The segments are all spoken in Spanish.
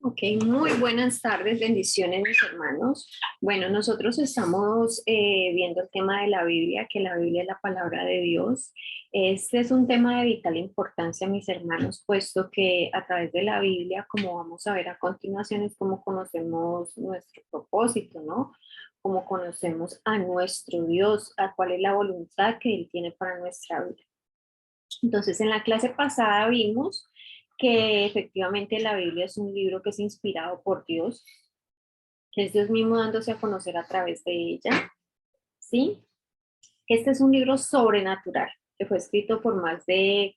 Ok, muy buenas tardes, bendiciones mis hermanos. Bueno, nosotros estamos viendo el tema de la Biblia, que la Biblia es la palabra de Dios. Este es un tema de vital importancia, mis hermanos, puesto que a través de la Biblia, como vamos a ver a continuación, es como conocemos nuestro propósito, ¿no? Como conocemos a nuestro Dios, a cuál es la voluntad que Él tiene para nuestra vida. Entonces, en la clase pasada vimos que efectivamente la Biblia es un libro que es inspirado por Dios, que es Dios mismo dándose a conocer a través de ella, ¿sí? Este es un libro sobrenatural que fue escrito por más de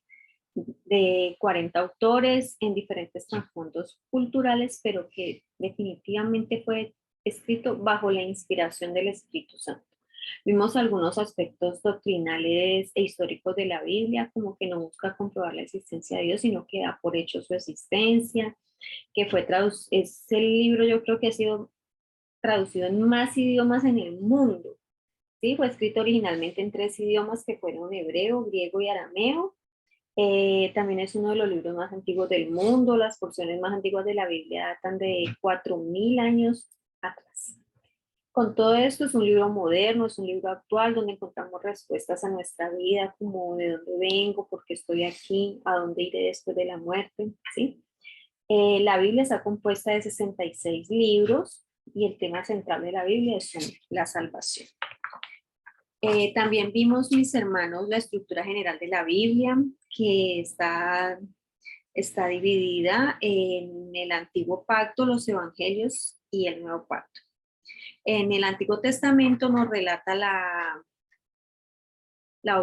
40 autores en diferentes trasfondos culturales, pero que definitivamente fue escrito bajo la inspiración del Espíritu Santo. Vimos algunos aspectos doctrinales e históricos de la Biblia, como que no busca comprobar la existencia de Dios, sino que da por hecho su existencia, que es el libro yo creo que ha sido traducido en más idiomas en el mundo. ¿Sí? Fue escrito originalmente en 3 idiomas que fueron hebreo, griego y arameo. También es uno de los libros más antiguos del mundo. Las porciones más antiguas de la Biblia datan de 4000 años atrás. Con todo esto es un libro moderno, es un libro actual donde encontramos respuestas a nuestra vida, como de dónde vengo, por qué estoy aquí, a dónde iré después de la muerte, ¿sí? La Biblia está compuesta de 66 libros y el tema central de la Biblia es la salvación. También vimos, mis hermanos, la estructura general de la Biblia, que está dividida en el Antiguo Pacto, los Evangelios y el Nuevo Pacto. En el Antiguo Testamento nos relata la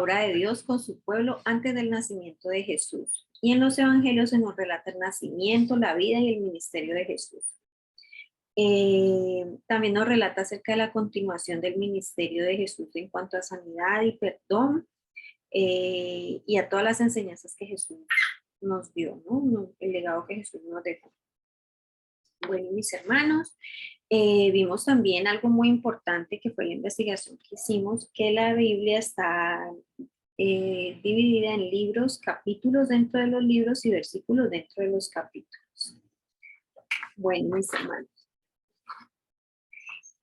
obra de Dios con su pueblo antes del nacimiento de Jesús. Y en los Evangelios se nos relata el nacimiento, la vida y el ministerio de Jesús. También nos relata acerca de la continuación del ministerio de Jesús en cuanto a sanidad y perdón, y a todas las enseñanzas que Jesús nos dio, ¿no? El legado que Jesús nos dejó. Bueno, mis hermanos, vimos también algo muy importante que fue la investigación que hicimos, que la Biblia está dividida en libros, capítulos dentro de los libros y versículos dentro de los capítulos. Bueno, mis hermanos,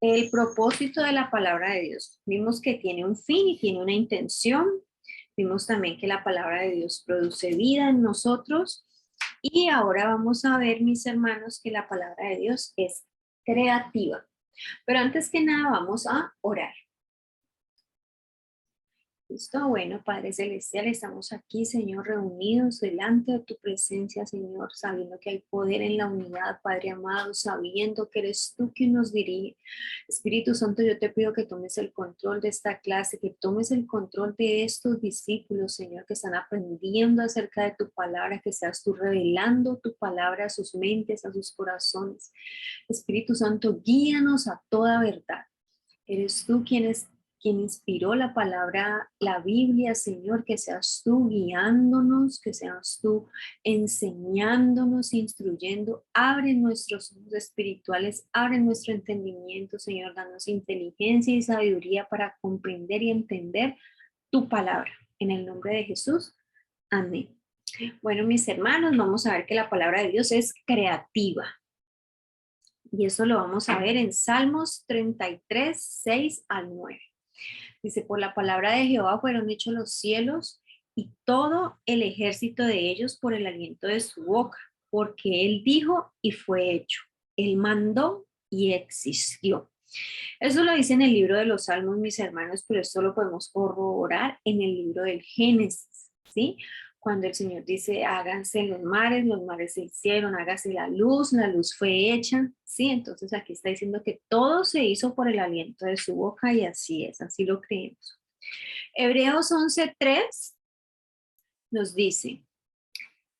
el propósito de la palabra de Dios. Vimos que tiene un fin y tiene una intención. Vimos también que la palabra de Dios produce vida en nosotros. Y ahora vamos a ver, mis hermanos, que la palabra de Dios es creativa. Pero antes que nada vamos a orar. Listo, bueno, Padre Celestial, estamos aquí, Señor, reunidos delante de tu presencia, Señor, sabiendo que hay poder en la unidad, Padre amado, sabiendo que eres tú quien nos dirige. Espíritu Santo, yo te pido que tomes el control de esta clase, que tomes el control de estos discípulos, Señor, que están aprendiendo acerca de tu palabra, que seas tú revelando tu palabra a sus mentes, a sus corazones. Espíritu Santo, guíanos a toda verdad. Eres tú quien inspiró la palabra, la Biblia, Señor, que seas tú guiándonos, que seas tú enseñándonos, instruyendo. Abre nuestros ojos espirituales, abre nuestro entendimiento, Señor, danos inteligencia y sabiduría para comprender y entender tu palabra. En el nombre de Jesús, amén. Bueno, mis hermanos, vamos a ver que la palabra de Dios es creativa. Y eso lo vamos a ver en Salmos 33, 6 al 9. Dice, por la palabra de Jehová fueron hechos los cielos y todo el ejército de ellos por el aliento de su boca, porque él dijo y fue hecho. Él mandó y existió. Eso lo dice en el libro de los Salmos, mis hermanos, pero esto lo podemos corroborar en el libro del Génesis, ¿sí? Cuando el Señor dice, háganse los mares se hicieron, hágase la luz fue hecha, ¿sí? Entonces aquí está diciendo que todo se hizo por el aliento de su boca y así es, así lo creemos. Hebreos 11:3 nos dice,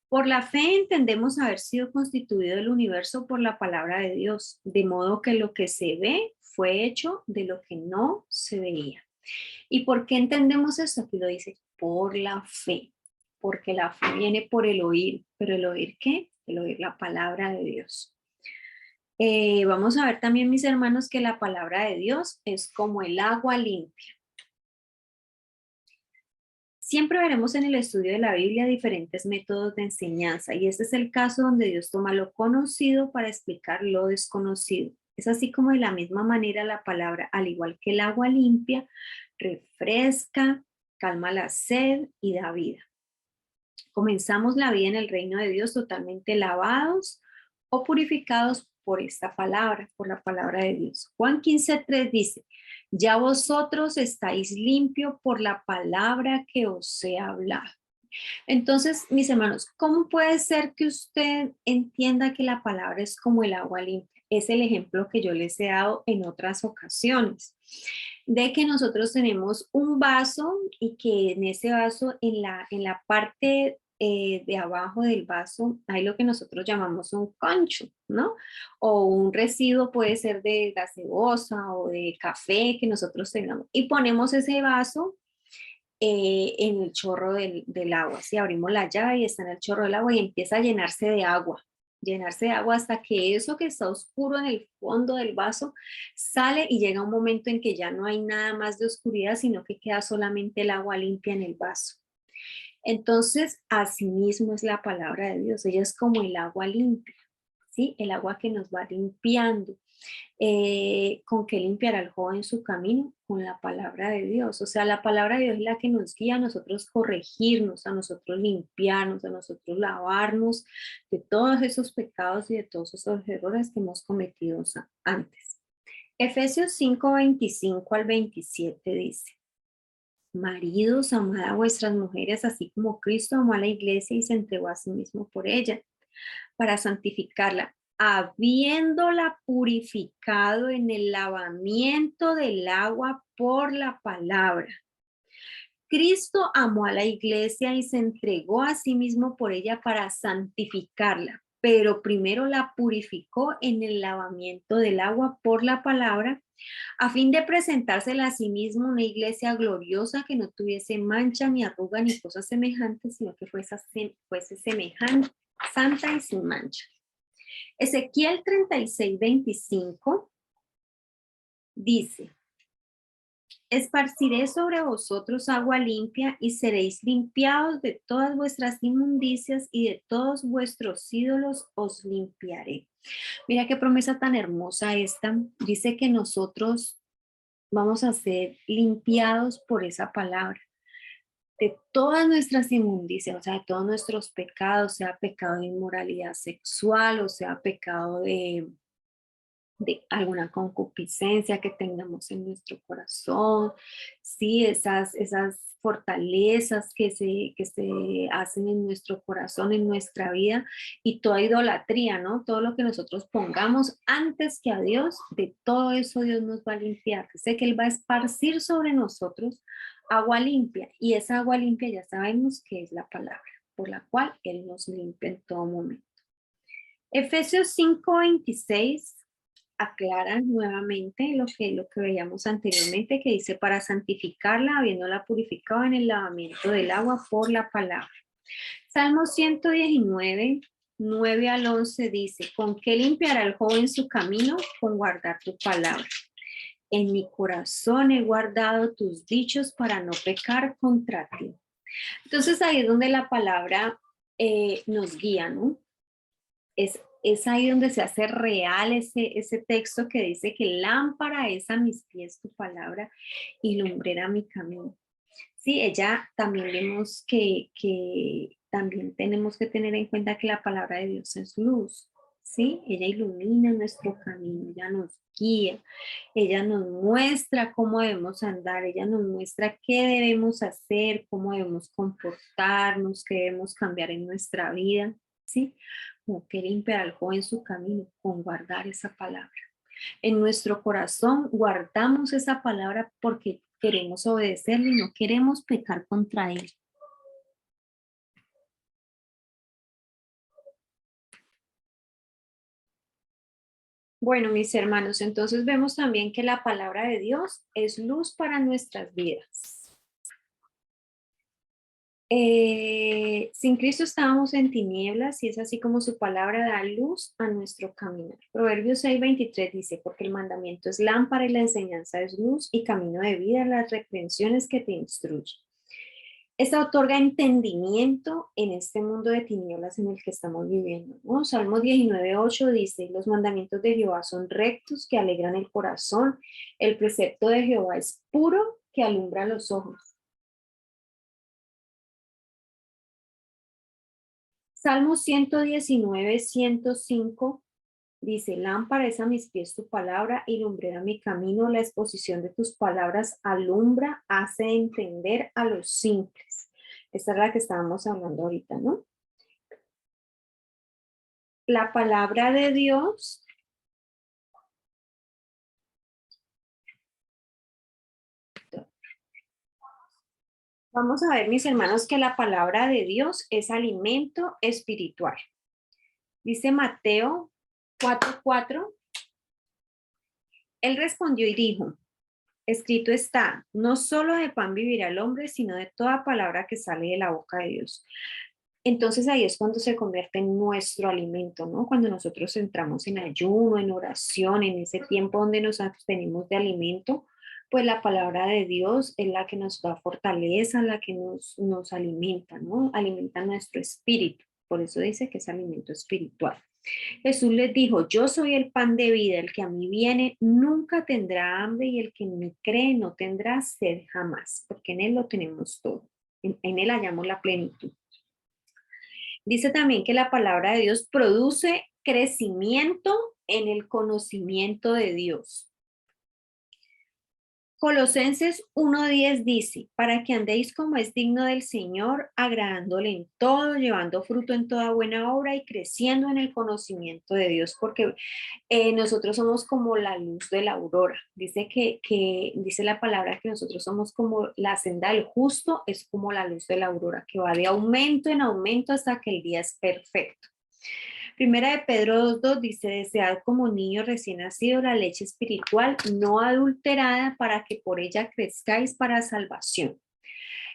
por la fe entendemos haber sido constituido el universo por la palabra de Dios, de modo que lo que se ve fue hecho de lo que no se veía. ¿Y por qué entendemos esto? Aquí lo dice, por la fe, porque la fe viene por el oír, pero ¿el oír qué? El oír la palabra de Dios. Vamos a ver también, mis hermanos, que la palabra de Dios es como el agua limpia. Siempre veremos en el estudio de la Biblia diferentes métodos de enseñanza y este es el caso donde Dios toma lo conocido para explicar lo desconocido. Es así como de la misma manera la palabra, al igual que el agua limpia, refresca, calma la sed y da vida. Comenzamos la vida en el reino de Dios totalmente lavados o purificados por esta palabra, por la palabra de Dios. Juan 15:3 dice, ya vosotros estáis limpios por la palabra que os he hablado. Entonces, mis hermanos, ¿cómo puede ser que usted entienda que la palabra es como el agua limpia? Es el ejemplo que yo les he dado en otras ocasiones, de que nosotros tenemos un vaso y que en ese vaso, en la parte de abajo del vaso, hay lo que nosotros llamamos un concho, ¿no? O un residuo puede ser de gaseosa o de café que nosotros tengamos. Y ponemos ese vaso en el chorro del agua. Si abrimos la llave y está en el chorro del agua y empieza a llenarse de agua hasta que eso que está oscuro en el fondo del vaso sale y llega un momento en que ya no hay nada más de oscuridad, sino que queda solamente el agua limpia en el vaso. Entonces, así mismo es la palabra de Dios. Ella es como el agua limpia, ¿sí? El agua que nos va limpiando. ¿Con qué limpiará el joven su camino? Con la palabra de Dios. O sea, la palabra de Dios es la que nos guía a nosotros corregirnos, a nosotros limpiarnos, a nosotros lavarnos de todos esos pecados y de todos esos errores que hemos cometido antes. Efesios 5:25 al 27 dice, maridos, amad a vuestras mujeres, así como Cristo amó a la iglesia y se entregó a sí mismo por ella, para santificarla, habiéndola purificado en el lavamiento del agua por la palabra. Cristo amó a la iglesia y se entregó a sí mismo por ella para santificarla, pero primero la purificó en el lavamiento del agua por la palabra, a fin de presentársela a sí mismo una iglesia gloriosa que no tuviese mancha ni arruga ni cosas semejantes, sino que fuese semejante, santa y sin mancha. Ezequiel 36:25 dice, esparciré sobre vosotros agua limpia y seréis limpiados de todas vuestras inmundicias y de todos vuestros ídolos os limpiaré. Mira qué promesa tan hermosa esta. Dice que nosotros vamos a ser limpiados por esa palabra. De todas nuestras inmundicias, o sea, de todos nuestros pecados, sea pecado de inmoralidad sexual, o sea, pecado de alguna concupiscencia que tengamos en nuestro corazón, sí, esas fortalezas que se hacen en nuestro corazón, en nuestra vida, y toda idolatría, ¿no? Todo lo que nosotros pongamos antes que a Dios, de todo eso Dios nos va a limpiar. Sé que Él va a esparcir sobre nosotros agua limpia, y esa agua limpia ya sabemos que es la palabra, por la cual Él nos limpia en todo momento. Efesios 5:26 aclara nuevamente lo que veíamos anteriormente, que dice para santificarla, habiéndola purificado en el lavamiento del agua por la palabra. Salmo 119, 9 al 11 dice, ¿con qué limpiará el joven su camino? Con guardar tu palabra. En mi corazón he guardado tus dichos para no pecar contra ti. Entonces ahí es donde la palabra nos guía, ¿no? Es ahí donde se hace real ese texto que dice que lámpara es a mis pies tu palabra y lumbrera mi camino. Sí, ella también vemos que también tenemos que tener en cuenta que la palabra de Dios es luz, ¿sí? Ella ilumina nuestro camino, ella nos guía, ella nos muestra cómo debemos andar, ella nos muestra qué debemos hacer, cómo debemos comportarnos, qué debemos cambiar en nuestra vida, ¿sí? Como que limpiar al joven su camino con guardar esa palabra. En nuestro corazón guardamos esa palabra porque queremos obedecerle y no queremos pecar contra él. Bueno, mis hermanos, entonces vemos también que la palabra de Dios es luz para nuestras vidas. Sin Cristo estábamos en tinieblas y es así como su palabra da luz a nuestro camino. Proverbios 6:23 dice, porque el mandamiento es lámpara y la enseñanza es luz y camino de vida, las reprensiones que te instruyen. Esta otorga entendimiento en este mundo de tinieblas en el que estamos viviendo, ¿no? Salmo 19:8 dice, los mandamientos de Jehová son rectos que alegran el corazón, el precepto de Jehová es puro que alumbra los ojos. Salmo 119:105 dice, lámpara es a mis pies tu palabra y lumbrera mi camino, la exposición de tus palabras alumbra, hace entender a los simples. Esta es la que estábamos hablando ahorita, ¿no? La palabra de Dios vamos a ver, mis hermanos, que la palabra de Dios es alimento espiritual. Dice Mateo 4:4. Él respondió y dijo, escrito está, no solo de pan vivirá el hombre, sino de toda palabra que sale de la boca de Dios. Entonces ahí es cuando se convierte en nuestro alimento, ¿no? Cuando nosotros entramos en ayuno, en oración, en ese tiempo donde nos abstenemos de alimento, pues la palabra de Dios es la que nos da fortaleza, la que nos alimenta, ¿no? Alimenta nuestro espíritu. Por eso dice que es alimento espiritual. Jesús les dijo, yo soy el pan de vida, el que a mí viene nunca tendrá hambre y el que en mí cree no tendrá sed jamás, porque en él lo tenemos todo. En él hallamos la plenitud. Dice también que la palabra de Dios produce crecimiento en el conocimiento de Dios. Colosenses 1:10 dice, para que andéis como es digno del Señor, agradándole en todo, llevando fruto en toda buena obra y creciendo en el conocimiento de Dios, porque nosotros somos como la luz de la aurora. Dice la palabra que nosotros somos como la senda del justo, es como la luz de la aurora, que va de aumento en aumento hasta que el día es perfecto. Primera de Pedro 2:2 dice, desead como niño recién nacido la leche espiritual no adulterada para que por ella crezcáis para salvación.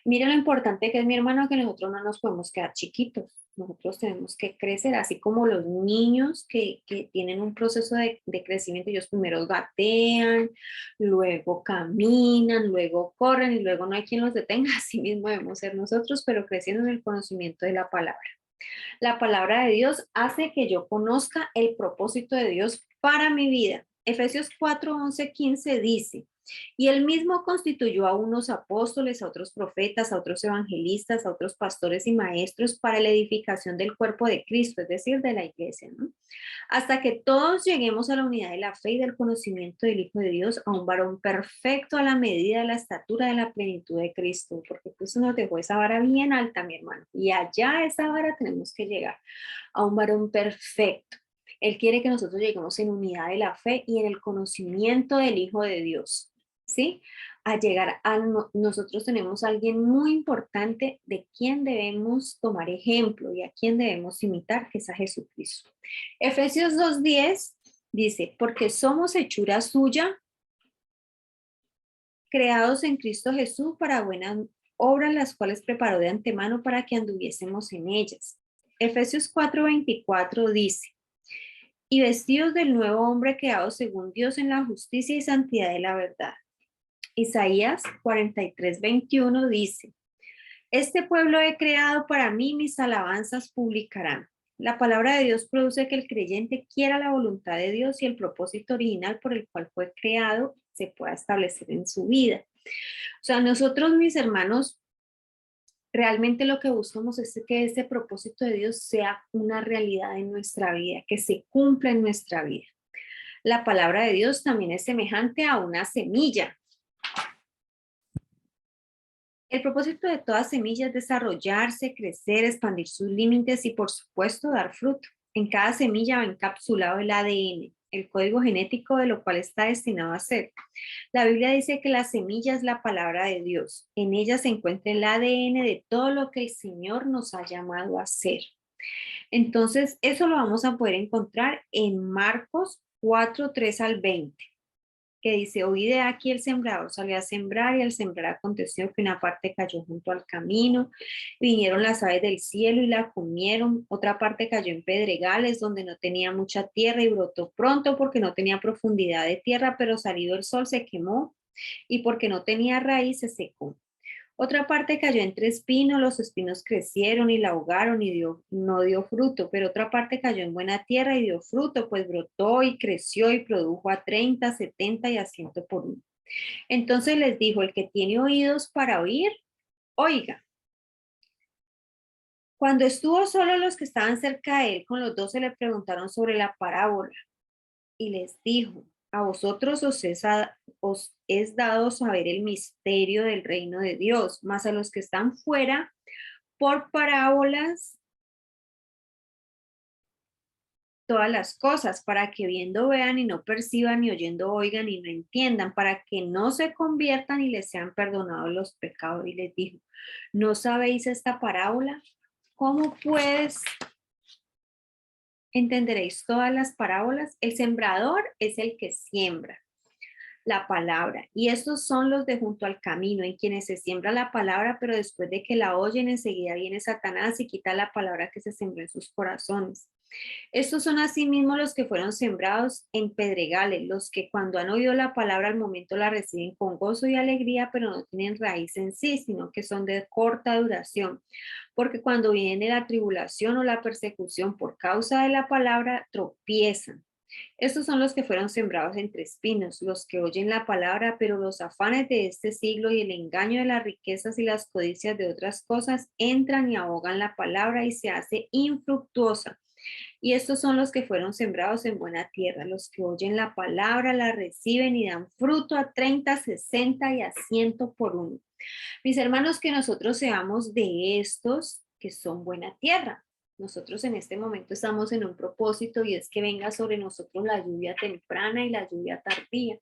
Mira lo importante que es, mi hermano, que nosotros no nos podemos quedar chiquitos. Nosotros tenemos que crecer, así como los niños que tienen un proceso de crecimiento. Ellos primero gatean, luego caminan, luego corren y luego no hay quien los detenga. Así mismo debemos ser nosotros, pero creciendo en el conocimiento de la palabra. La palabra de Dios hace que yo conozca el propósito de Dios para mi vida. Efesios 4:11-15 dice, y él mismo constituyó a unos apóstoles, a otros profetas, a otros evangelistas, a otros pastores y maestros para la edificación del cuerpo de Cristo, es decir, de la iglesia, ¿no? Hasta que todos lleguemos a la unidad de la fe y del conocimiento del Hijo de Dios, a un varón perfecto a la medida de la estatura de la plenitud de Cristo, porque Cristo nos dejó esa vara bien alta, mi hermano, y allá a esa vara tenemos que llegar, a un varón perfecto. Él quiere que nosotros lleguemos en unidad de la fe y en el conocimiento del Hijo de Dios, ¿sí? A llegar a nosotros tenemos a alguien muy importante de quien debemos tomar ejemplo y a quien debemos imitar, que es a Jesucristo. Efesios 2:10 dice, porque somos hechura suya, creados en Cristo Jesús para buenas obras, las cuales preparó de antemano para que anduviésemos en ellas. Efesios 4:24 dice, y vestidos del nuevo hombre creado según Dios en la justicia y santidad de la verdad. Isaías 43:21 dice, este pueblo he creado para mí, mis alabanzas publicarán. La palabra de Dios produce que el creyente quiera la voluntad de Dios y el propósito original por el cual fue creado se pueda establecer en su vida. O sea, nosotros, mis hermanos, realmente lo que buscamos es que ese propósito de Dios sea una realidad en nuestra vida, que se cumpla en nuestra vida. La palabra de Dios también es semejante a una semilla. El propósito de toda semilla es desarrollarse, crecer, expandir sus límites y, por supuesto, dar fruto. En cada semilla va encapsulado el ADN, el código genético de lo cual está destinado a ser. La Biblia dice que la semilla es la palabra de Dios. En ella se encuentra el ADN de todo lo que el Señor nos ha llamado a hacer. Entonces, eso lo vamos a poder encontrar en Marcos 4:3-20. Que dice, oí de aquí el sembrador salió a sembrar y al sembrar aconteció que una parte cayó junto al camino, vinieron las aves del cielo y la comieron, otra parte cayó en pedregales donde no tenía mucha tierra y brotó pronto porque no tenía profundidad de tierra, pero salido el sol se quemó y porque no tenía raíz se secó. Otra parte cayó entre espinos, los espinos crecieron y la ahogaron y no dio fruto, pero otra parte cayó en buena tierra y dio fruto, pues brotó y creció y produjo a 30, 70 y a 100 por uno. Entonces les dijo, el que tiene oídos para oír, oiga. Cuando estuvo solo, los que estaban cerca de él con los 12 le preguntaron sobre la parábola y les dijo, a vosotros os es dado saber el misterio del reino de Dios, mas a los que están fuera, por parábolas, todas las cosas, para que viendo vean y no perciban y oyendo oigan y no entiendan, para que no se conviertan y les sean perdonados los pecados. Y les dijo, ¿no sabéis esta parábola? ¿Cómo pues entenderéis todas las parábolas? El sembrador es el que siembra la palabra. Y estos son los de junto al camino, en quienes se siembra la palabra, pero después de que la oyen, enseguida viene Satanás y quita la palabra que se sembró en sus corazones. Estos son asimismo los que fueron sembrados en pedregales, los que cuando han oído la palabra al momento la reciben con gozo y alegría, pero no tienen raíz en sí, sino que son de corta duración. Porque cuando viene la tribulación o la persecución por causa de la palabra, tropiezan. Estos son los que fueron sembrados entre espinos, los que oyen la palabra, pero los afanes de este siglo y el engaño de las riquezas y las codicias de otras cosas entran y ahogan la palabra y se hace infructuosa. Y estos son los que fueron sembrados en buena tierra, los que oyen la palabra, la reciben y dan fruto a 30, 60 y a 100 por uno. Mis hermanos, que nosotros seamos de estos que son buena tierra. Nosotros en este momento estamos en un propósito y es que venga sobre nosotros la lluvia temprana y la lluvia tardía.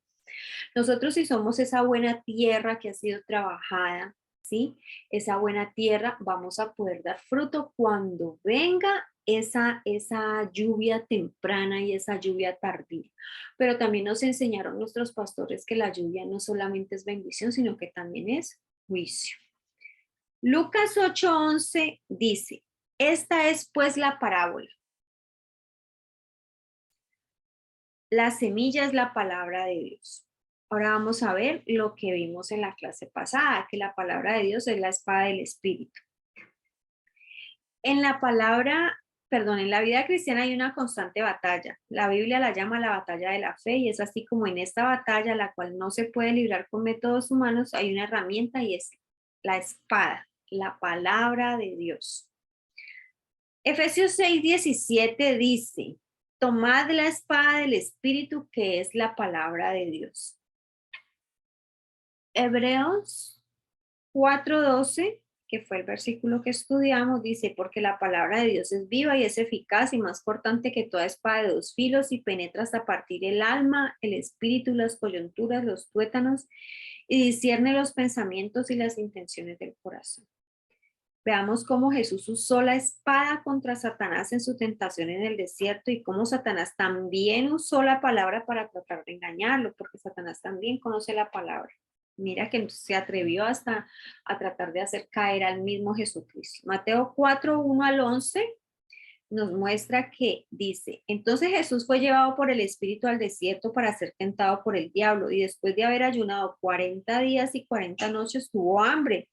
Nosotros si somos esa buena tierra que ha sido trabajada, ¿sí? Esa buena tierra vamos a poder dar fruto cuando venga esa lluvia temprana y esa lluvia tardía. Pero también nos enseñaron nuestros pastores que la lluvia no solamente es bendición, sino que también es juicio. Lucas 8:11 dice, esta es pues la parábola. La semilla es la palabra de Dios. Ahora vamos a ver lo que vimos en la clase pasada, que la palabra de Dios es la espada del Espíritu. En la vida cristiana hay una constante batalla. La Biblia la llama la batalla de la fe y es así como en esta batalla, la cual no se puede librar con métodos humanos, hay una herramienta y es la espada, la palabra de Dios. Efesios 6:17 dice, tomad la espada del Espíritu que es la palabra de Dios. Hebreos 4:12, que fue el versículo que estudiamos, dice, porque la palabra de Dios es viva y es eficaz y más cortante que toda espada de dos filos y penetra hasta partir el alma, el espíritu, las coyunturas, los tuétanos y discierne los pensamientos y las intenciones del corazón. Veamos cómo Jesús usó la espada contra Satanás en su tentación en el desierto y cómo Satanás también usó la palabra para tratar de engañarlo, porque Satanás también conoce la palabra. Mira que se atrevió hasta a tratar de hacer caer al mismo Jesucristo. Mateo 4:1-11 nos muestra que dice, entonces Jesús fue llevado por el Espíritu al desierto para ser tentado por el diablo y después de haber ayunado 40 días y 40 noches tuvo hambre.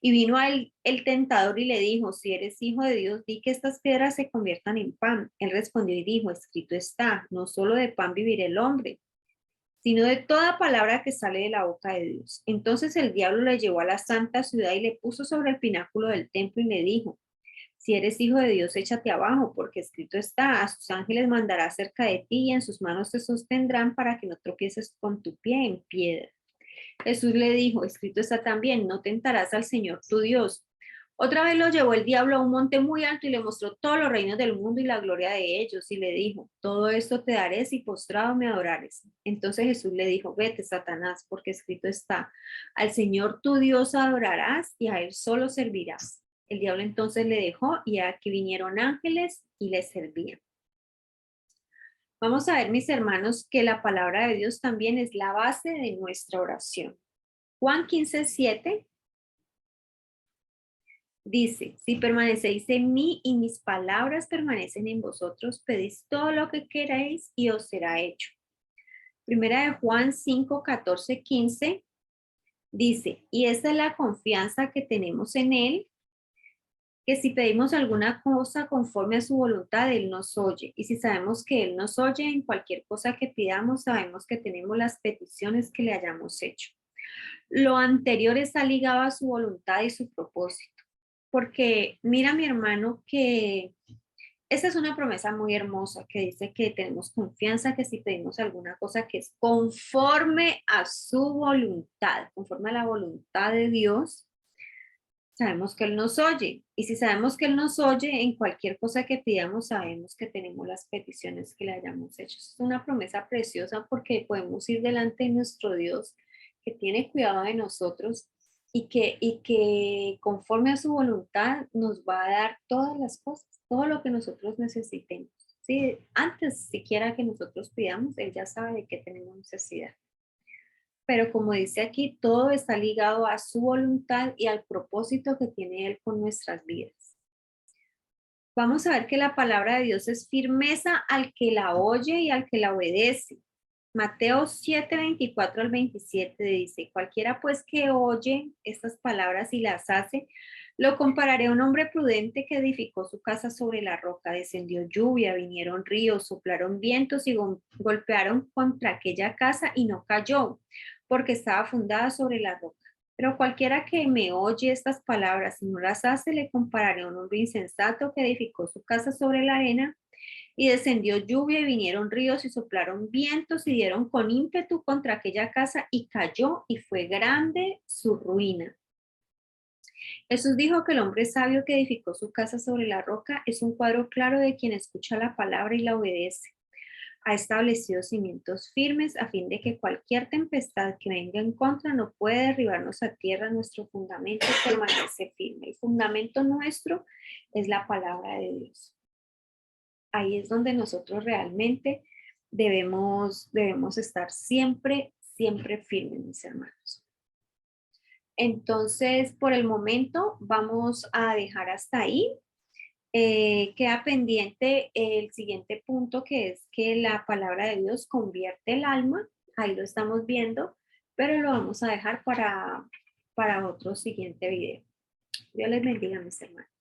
Y vino a él el tentador y le dijo, si eres hijo de Dios, di que estas piedras se conviertan en pan. Él respondió y dijo, escrito está, no solo de pan vivirá el hombre, sino de toda palabra que sale de la boca de Dios. Entonces el diablo le llevó a la santa ciudad y le puso sobre el pináculo del templo y le dijo, si eres hijo de Dios, échate abajo, porque escrito está, a sus ángeles mandará cerca de ti y en sus manos te sostendrán para que no tropieces con tu pie en piedra. Jesús le dijo, escrito está también, no tentarás al Señor tu Dios. Otra vez lo llevó el diablo a un monte muy alto y le mostró todos los reinos del mundo y la gloria de ellos y le dijo, todo esto te daré si postrado me adorares. Entonces Jesús le dijo, vete Satanás, porque escrito está, al Señor tu Dios adorarás y a él solo servirás. El diablo entonces le dejó y aquí vinieron ángeles y le servían. Vamos a ver, mis hermanos, que la palabra de Dios también es la base de nuestra oración. Juan 15:7 dice, si permanecéis en mí y mis palabras permanecen en vosotros, pedís todo lo que queréis y os será hecho. Primera de Juan 5:14-15 Dice, y esta es la confianza que tenemos en Él, que si pedimos alguna cosa conforme a su voluntad, Él nos oye. Y si sabemos que Él nos oye en cualquier cosa que pidamos, sabemos que tenemos las peticiones que le hayamos hecho. Lo anterior está ligado a su voluntad y su propósito. Porque mira, mi hermano, que esa es una promesa muy hermosa que dice que tenemos confianza que si pedimos alguna cosa que es conforme a su voluntad, conforme a la voluntad de Dios, sabemos que Él nos oye. Y si sabemos que Él nos oye, en cualquier cosa que pidamos, sabemos que tenemos las peticiones que le hayamos hecho. Es una promesa preciosa porque podemos ir delante de nuestro Dios, que tiene cuidado de nosotros y que conforme a su voluntad nos va a dar todas las cosas, todo lo que nosotros necesitemos. ¿Sí? Antes siquiera que nosotros pidamos, Él ya sabe de qué tenemos necesidad. Pero como dice aquí, todo está ligado a su voluntad y al propósito que tiene Él con nuestras vidas. Vamos a ver que la palabra de Dios es firmeza al que la oye y al que la obedece. Mateo 7, 24 al 27 dice, cualquiera pues que oye estas palabras y las hace, lo compararé a un hombre prudente que edificó su casa sobre la roca. Descendió lluvia, vinieron ríos, soplaron vientos y golpearon contra aquella casa y no cayó, porque estaba fundada sobre la roca. Pero cualquiera que me oye estas palabras y no las hace, le compararé a un hombre insensato que edificó su casa sobre la arena. Y descendió lluvia y vinieron ríos y soplaron vientos y dieron con ímpetu contra aquella casa y cayó y fue grande su ruina. Jesús dijo que el hombre sabio que edificó su casa sobre la roca es un cuadro claro de quien escucha la palabra y la obedece. Ha establecido cimientos firmes a fin de que cualquier tempestad que venga en contra no puede derribarnos a tierra. Nuestro fundamento permanece firme. El fundamento nuestro es la palabra de Dios. Ahí es donde nosotros realmente debemos estar siempre, siempre firmes, mis hermanos. Entonces, por el momento vamos a dejar hasta ahí. Queda pendiente el siguiente punto, que es que la palabra de Dios convierte el alma. Ahí lo estamos viendo, pero lo vamos a dejar para otro siguiente video. Dios les bendiga, mis hermanos.